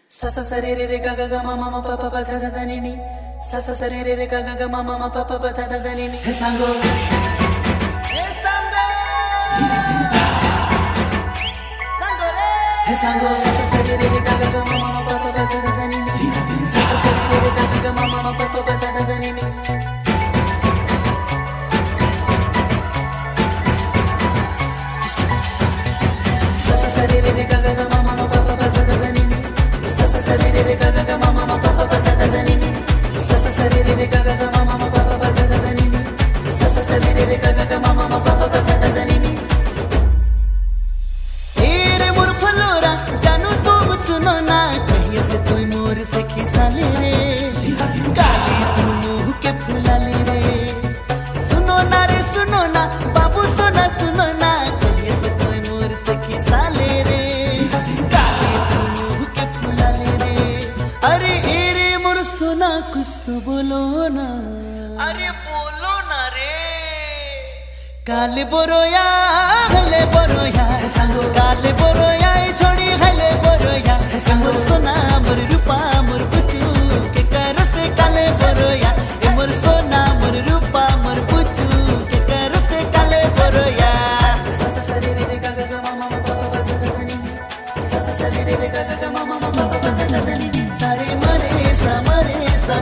sa sa sa re re re ga ga ga ma ma ma pa pa pa da da da ni ni sa sa sa re re re ga ga ga ma ma ma pa pa pa da da da ni ni he sango sango re he sango sa sa sa re re re ga ga ga ma ma ma pa pa pa da da da ni ni sa sa sa re re ga ga ga ma ma ma pa pa pa da da da ni ni sa sa sa re re re ga ga ga ma ma ma pa pa pa da da da ni ni sa sa sa re re re ga ga ga ma ma ma pa pa pa da da da ni ni sa sa sa re re re ga ga ga ma ma ma pa pa pa da da da ni ni sa sa sa re re re ga ga ga ma ma ma pa pa pa da da da ni ni तेरे मोर flora जानू तुम सुनो ना कहिए से तोय मोर से खिसाले रे काली सुनो के फुलाले रे सुनो ना बाबू सोना सुनो ना कहिए से तोय मोर से खिसाले रे काली सुनो के फुलाले रे अरे एरे मोर सोना कुछ तो बोलो ना अरे बोलो ना रे काले बोरोया संगो काले बोरोया छोड़ी हले बोरोया मोर सोना मोर रूपा मोर बुचू के कर से काले बोरोया ए मोर सोना मोर रूपा मोर बुचू के कर से काले बोरोया सा सा सा रे रे गा गा गा मा मा पा पा दा दा नी सा सा सा रे रे गा गा गा मा मा पा पा दा दा नी सा रे मरे सा